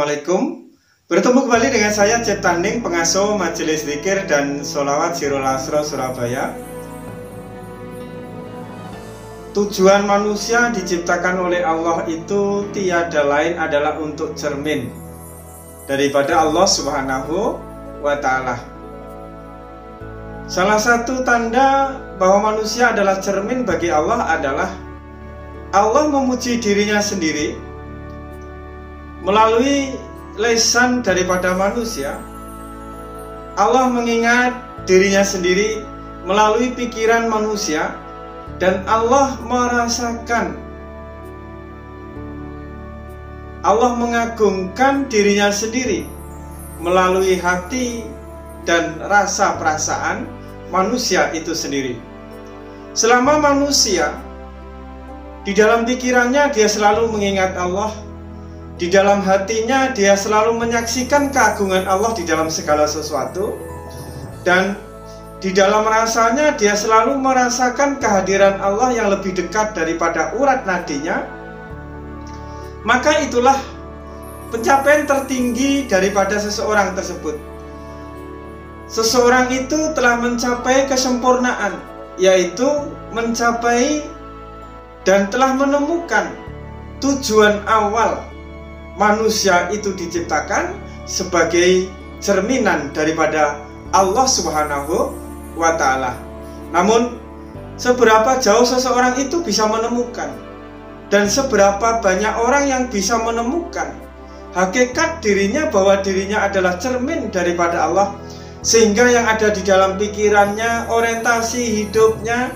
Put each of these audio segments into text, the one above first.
Assalamualaikum. Bertemu kembali dengan saya Cep Tanding, pengasuh Majelis Zikir dan Sholawat Sirul Asro Surabaya. Tujuan manusia diciptakan oleh Allah itu tiada lain adalah untuk cermin daripada Allah Subhanahu wa Ta'ala. Salah satu tanda bahwa manusia adalah cermin bagi Allah adalah Allah memuji dirinya sendiri melalui lisan daripada manusia. Allah mengingat dirinya sendiri melalui pikiran manusia, dan Allah merasakan, Allah mengagungkan dirinya sendiri melalui hati dan rasa perasaan manusia itu sendiri. Selama manusia di dalam pikirannya dia selalu mengingat Allah, di dalam hatinya dia selalu menyaksikan keagungan Allah di dalam segala sesuatu, dan di dalam rasanya dia selalu merasakan kehadiran Allah yang lebih dekat daripada urat nadinya. Maka itulah pencapaian tertinggi daripada seseorang tersebut. Seseorang itu telah mencapai kesempurnaan, yaitu mencapai dan telah menemukan tujuan awal manusia itu diciptakan sebagai cerminan daripada Allah Subhanahu wa Ta'ala. Namun seberapa jauh seseorang itu bisa menemukan, dan seberapa banyak orang yang bisa menemukan hakikat dirinya bahwa dirinya adalah cermin daripada Allah, sehingga yang ada di dalam pikirannya, orientasi hidupnya,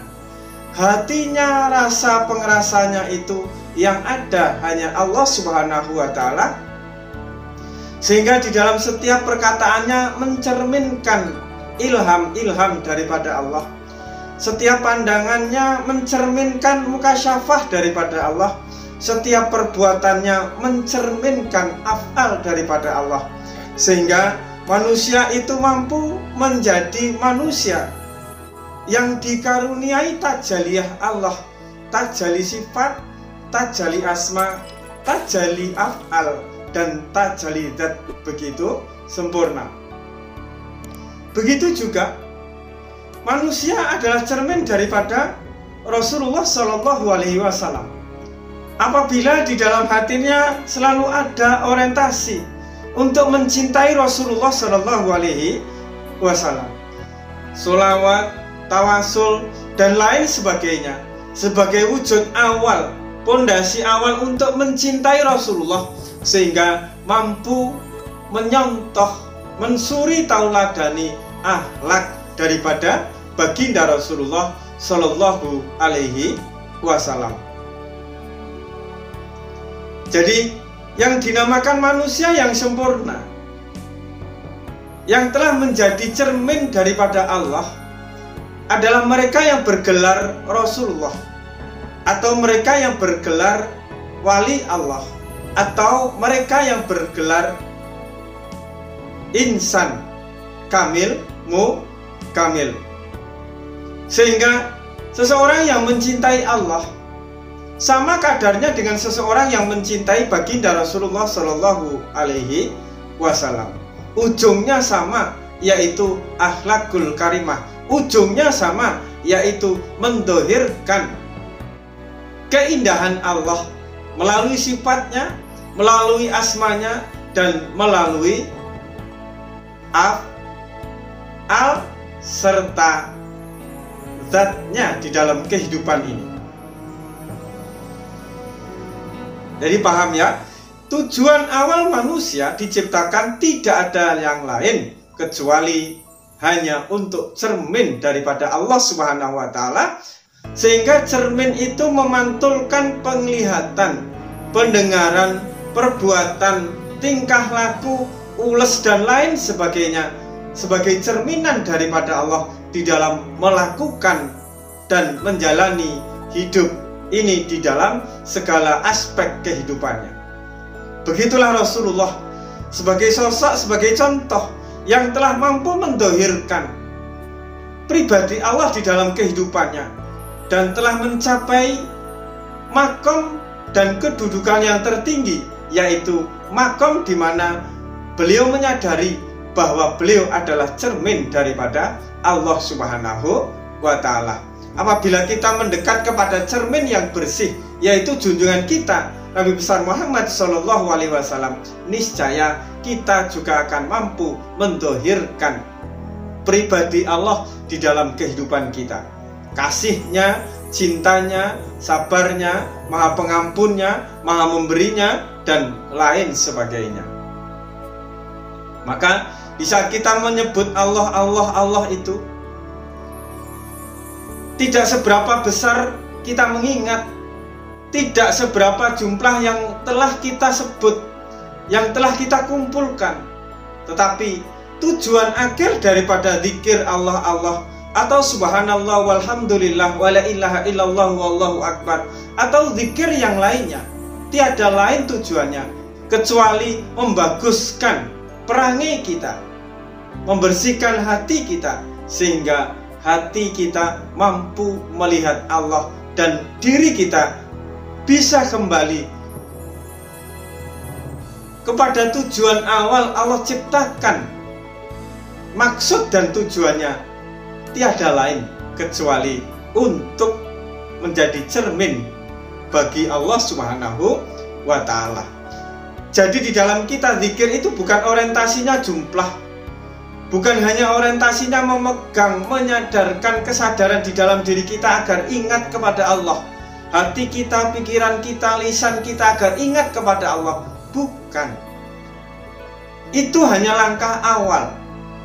hatinya, rasa pengerasanya itu yang ada hanya Allah Subhanahu wa Ta'ala, sehingga di dalam setiap perkataannya mencerminkan ilham-ilham daripada Allah. Setiap pandangannya mencerminkan mukasyafah daripada Allah. Setiap perbuatannya mencerminkan af'al daripada Allah, sehingga manusia itu mampu menjadi manusia yang dikaruniai tajaliyah Allah, tajali sifat, tajali asma, tajali af'al, dan tajali zat begitu sempurna. Begitu juga manusia adalah cermin daripada Rasulullah SAW. Apabila di dalam hatinya selalu ada orientasi untuk mencintai Rasulullah SAW, sholawat, tawasul, dan lain sebagainya sebagai wujud awal, pondasi awal untuk mencintai Rasulullah, sehingga mampu menyontoh, mensuri tauladani akhlak daripada baginda Rasulullah Sallallahu Alaihi Wasallam. Jadi yang dinamakan manusia yang sempurna, yang telah menjadi cermin daripada Allah, adalah mereka yang bergelar Rasulullah, atau mereka yang bergelar wali Allah, atau mereka yang bergelar insan kamil, kamil. Sehingga seseorang yang mencintai Allah sama kadarnya dengan seseorang yang mencintai baginda Rasulullah Sallallahu Alaihi Wasallam. Ujungnya sama, yaitu akhlakul karimah. Ujungnya sama, yaitu mendohirkan keindahan Allah melalui sifatnya, melalui asmanya, dan melalui af'al serta zatnya di dalam kehidupan ini. Jadi paham ya, tujuan awal manusia diciptakan tidak ada yang lain kecuali hanya untuk cermin daripada Allah Subhanahu wa Ta'ala, sehingga cermin itu memantulkan penglihatan, pendengaran, perbuatan, tingkah laku, ules, dan lain sebagainya sebagai cerminan daripada Allah di dalam melakukan dan menjalani hidup ini di dalam segala aspek kehidupannya. Begitulah Rasulullah sebagai sosok, sebagai contoh yang telah mampu mendohirkan pribadi Allah di dalam kehidupannya, dan telah mencapai makom dan kedudukan yang tertinggi, yaitu makom di mana beliau menyadari bahwa beliau adalah cermin daripada Allah Subhanahu wa Ta'ala. Apabila kita mendekat kepada cermin yang bersih, yaitu junjungan kita Nabi besar Muhammad SAW, niscaya kita juga akan mampu mendohirkan pribadi Allah di dalam kehidupan kita. Kasihnya, cintanya, sabarnya, maha pengampunnya, maha memberinya, dan lain sebagainya. Maka di saat kita menyebut Allah, Allah, Allah itu tidak seberapa besar kita mengingat, tidak seberapa jumlah yang telah kita sebut, yang telah kita kumpulkan. Tetapi tujuan akhir daripada zikir Allah, Allah, atau subhanallah walhamdulillah wala ilaha illallah wallahu akbar, atau zikir yang lainnya, tiada lain tujuannya kecuali membaguskan perangai kita, membersihkan hati kita, sehingga hati kita mampu melihat Allah dan diri kita bisa kembali kepada tujuan awal Allah ciptakan. Maksud dan tujuannya tiada lain kecuali untuk menjadi cermin bagi Allah Subhanahu wa Ta'ala. Jadi di dalam kita zikir itu bukan orientasinya jumlah, bukan hanya orientasinya memegang, menyadarkan kesadaran di dalam diri kita agar ingat kepada Allah, hati kita, pikiran kita, lisan kita agar ingat kepada Allah. Bukan. Itu hanya langkah awal.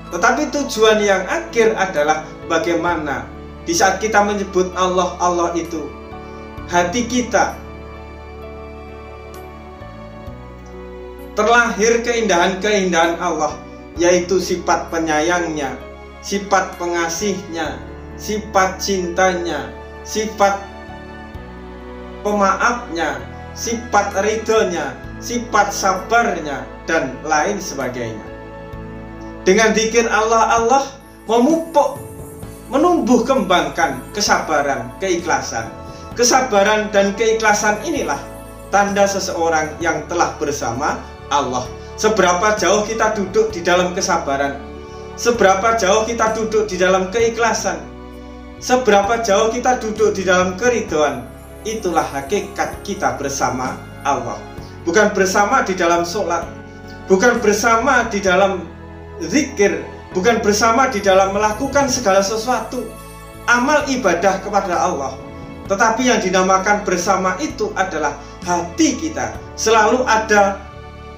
Tetapi tujuan yang akhir adalah bagaimana di saat kita menyebut Allah, Allah itu, hati kita terlahir keindahan-keindahan Allah, yaitu sifat penyayangnya, sifat pengasihnya, sifat cintanya, sifat pemaafnya, sifat ridhonya, sifat sabarnya, dan lain sebagainya. Dengan zikir Allah, Allah memupuk, menumbuh kembangkan kesabaran, keikhlasan. Kesabaran dan keikhlasan inilah tanda seseorang yang telah bersama Allah. Seberapa jauh kita duduk di dalam kesabaran, seberapa jauh kita duduk di dalam keikhlasan, seberapa jauh kita duduk di dalam keridhaan, itulah hakikat kita bersama Allah. Bukan bersama di dalam sholat, bukan bersama di dalam zikir, bukan bersama di dalam melakukan segala sesuatu amal ibadah kepada Allah. Tetapi yang dinamakan bersama itu adalah hati kita selalu ada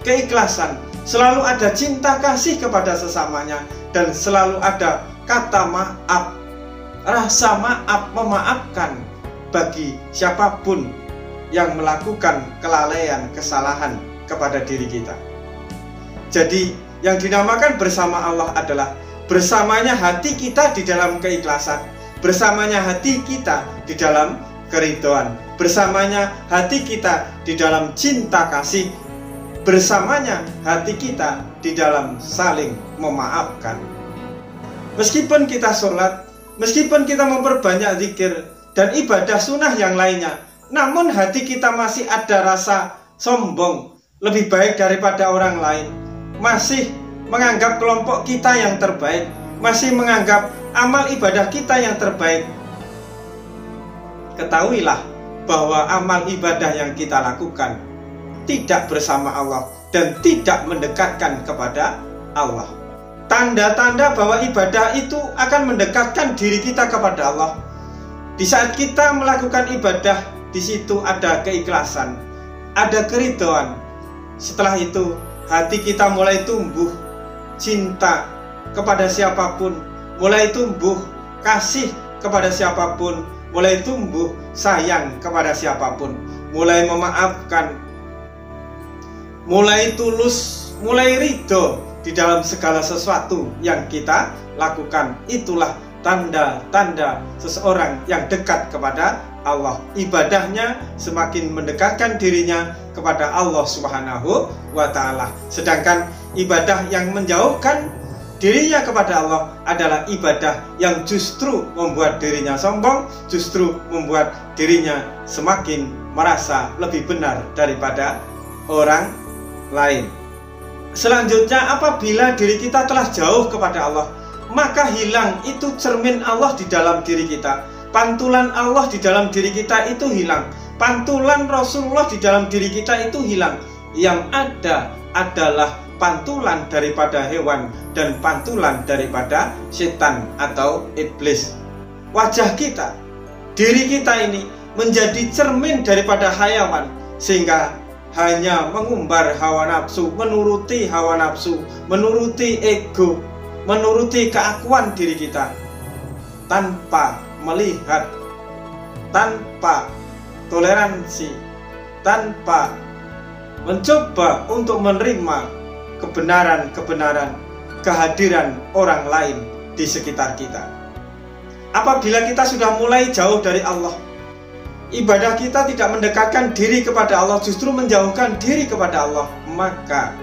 keikhlasan, selalu ada cinta kasih kepada sesamanya, dan selalu ada kata maaf, rasa maaf, memaafkan bagi siapapun yang melakukan kelalaian, kesalahan kepada diri kita. Jadi yang dinamakan bersama Allah adalah bersamanya hati kita di dalam keikhlasan, bersamanya hati kita di dalam keridhaan, bersamanya hati kita di dalam cinta kasih, bersamanya hati kita di dalam saling memaafkan. Meskipun kita sholat, meskipun kita memperbanyak zikir dan ibadah sunnah yang lainnya, namun hati kita masih ada rasa sombong, lebih baik daripada orang lain, masih menganggap kelompok kita yang terbaik, masih menganggap amal ibadah kita yang terbaik, ketahuilah bahwa amal ibadah yang kita lakukan tidak bersama Allah dan tidak mendekatkan kepada Allah. Tanda-tanda bahwa ibadah itu akan mendekatkan diri kita kepada Allah. Di saat kita melakukan ibadah, di situ ada keikhlasan, ada keridhaan. Setelah itu hati kita mulai tumbuh cinta kepada siapapun, mulai tumbuh kasih kepada siapapun, mulai tumbuh sayang kepada siapapun, mulai memaafkan, mulai tulus, mulai ridho di dalam segala sesuatu yang kita lakukan. Itulah tanda-tanda seseorang yang dekat kepada Allah. Ibadahnya semakin mendekatkan dirinya kepada Allah Subhanahu wa Ta'ala. Sedangkan ibadah yang menjauhkan dirinya kepada Allah adalah ibadah yang justru membuat dirinya sombong, justru membuat dirinya semakin merasa lebih benar daripada orang lain. Selanjutnya, apabila diri kita telah jauh kepada Allah, maka hilang itu cermin Allah di dalam diri kita. Pantulan Allah di dalam diri kita itu hilang. Pantulan Rasulullah di dalam diri kita itu hilang. Yang ada adalah pantulan daripada hewan dan pantulan daripada setan atau iblis. Wajah kita, diri kita ini menjadi cermin daripada hayawan, sehingga hanya mengumbar hawa nafsu, menuruti hawa nafsu, menuruti ego, menuruti keakuan diri kita, tanpa melihat, tanpa toleransi, tanpa mencoba untuk menerima kebenaran-kebenaran kehadiran orang lain di sekitar kita. Apabila kita sudah mulai jauh dari Allah, ibadah kita tidak mendekatkan diri kepada Allah, justru menjauhkan diri kepada Allah, maka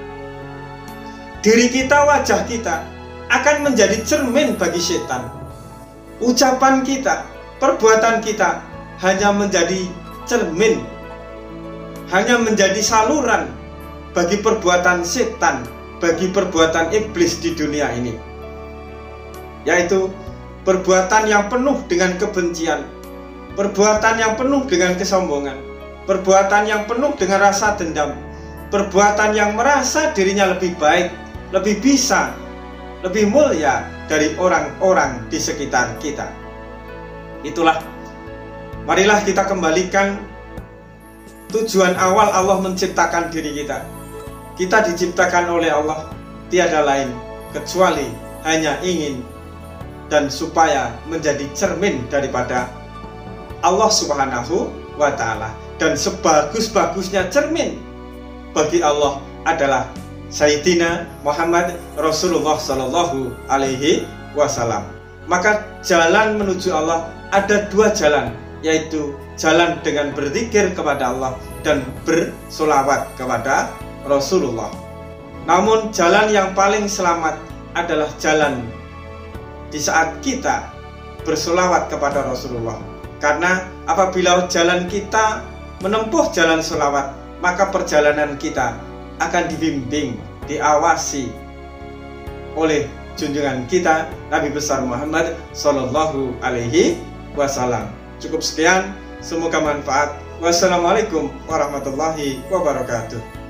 diri kita, wajah kita akan menjadi cermin bagi setan. Ucapan kita, perbuatan kita hanya menjadi cermin, hanya menjadi saluran bagi perbuatan setan, bagi perbuatan iblis di dunia ini, yaitu perbuatan yang penuh dengan kebencian, perbuatan yang penuh dengan kesombongan, perbuatan yang penuh dengan rasa dendam, perbuatan yang merasa dirinya lebih baik, lebih bisa, lebih mulia dari orang-orang di sekitar kita. Itulah, marilah kita kembalikan tujuan awal Allah menciptakan diri kita. Kita diciptakan oleh Allah, tiada lain kecuali hanya ingin dan supaya menjadi cermin daripada Allah Subhanahu wa Ta'ala. Dan sebagus-bagusnya cermin bagi Allah adalah Sayyidina Muhammad Rasulullah Sallallahu Alaihi Wasallam. Maka jalan menuju Allah ada dua jalan, yaitu jalan dengan berzikir kepada Allah dan bersolawat kepada Rasulullah. Namun jalan yang paling selamat adalah jalan di saat kita bersolawat kepada Rasulullah. Karena apabila jalan kita menempuh jalan solawat, maka perjalanan kita akan dibimbing, diawasi oleh junjungan kita Nabi besar Muhammad Sallallahu Alaihi Wasallam. Cukup sekian, semoga manfaat. Wassalamualaikum warahmatullahi wabarakatuh.